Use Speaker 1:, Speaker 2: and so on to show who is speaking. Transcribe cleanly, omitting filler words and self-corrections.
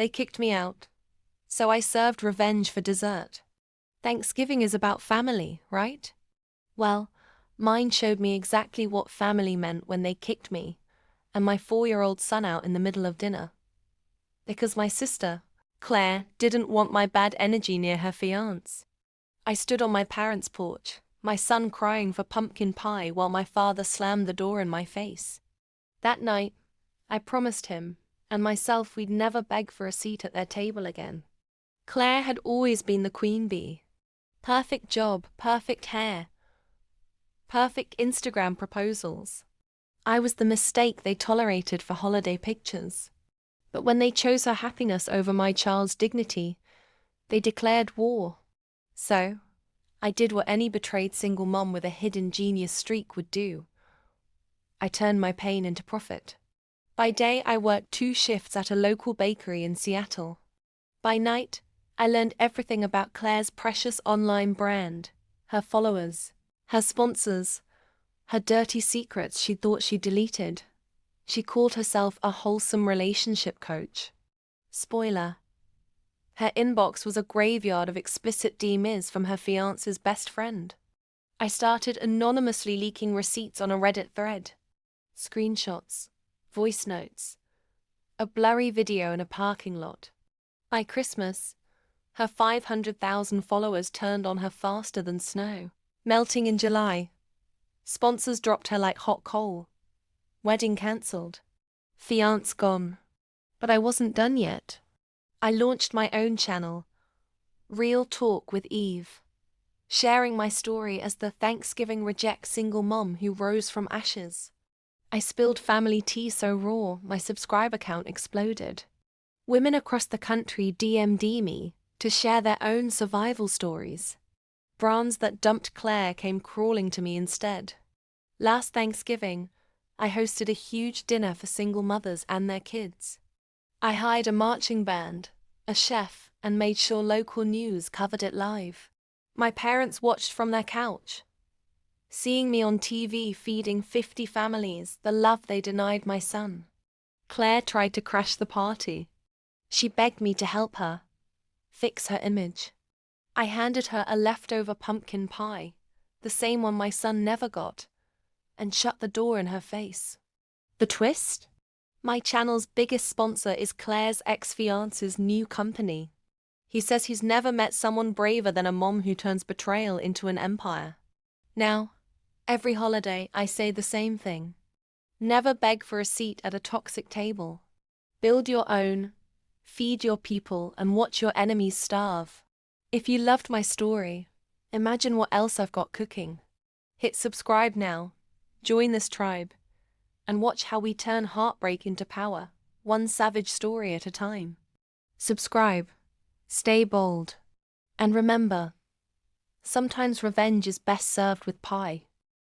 Speaker 1: They kicked me out. So I served revenge for dessert. Thanksgiving is about family, right? Well, mine showed me exactly what family meant when they kicked me and my 4-year-old son out in the middle of dinner. Because my sister, Claire, didn't want my bad energy near her fiancé. I stood on my parents' porch, my son crying for pumpkin pie while my father slammed the door in my face. That night, I promised him and myself we'd never beg for a seat at their table again. Claire had always been the queen bee. Perfect job, perfect hair, perfect Instagram proposals. I was the mistake they tolerated for holiday pictures. But when they chose her happiness over my child's dignity, they declared war. So, I did what any betrayed single mom with a hidden genius streak would do. I turned my pain into profit. By day, I worked 2 shifts at a local bakery in Seattle. By night, I learned everything about Claire's precious online brand, her followers, her sponsors, her dirty secrets she thought she deleted. She called herself a wholesome relationship coach. Spoiler: her inbox was a graveyard of explicit DMs from her fiancé's best friend. I started anonymously leaking receipts on a Reddit thread. Screenshots, voice notes, a blurry video in a parking lot. By Christmas, her 500,000 followers turned on her faster than snow. Melting in July. Sponsors dropped her like hot coal. Wedding cancelled. Fiancé gone. But I wasn't done yet. I launched my own channel, Real Talk with Eve, sharing my story as the Thanksgiving reject single mom who rose from ashes. I spilled family tea so raw my subscriber count exploded. Women across the country DM'd me to share their own survival stories. Brands that dumped Claire came crawling to me instead. Last Thanksgiving, I hosted a huge dinner for single mothers and their kids. I hired a marching band, a chef, and made sure local news covered it live. My parents watched from their couch, seeing me on TV feeding 50 families the love they denied my son. Claire tried to crash the party. She begged me to help her fix her image. I handed her a leftover pumpkin pie, the same one my son never got, and shut the door in her face. The twist? My channel's biggest sponsor is Claire's ex-fiance's new company. He says he's never met someone braver than a mom who turns betrayal into an empire. Now, every holiday I say the same thing. Never beg for a seat at a toxic table. Build your own, feed your people, and watch your enemies starve. If you loved my story, imagine what else I've got cooking. Hit subscribe now, join this tribe, and watch how we turn heartbreak into power, one savage story at a time. Subscribe, stay bold, and remember, sometimes revenge is best served with pie.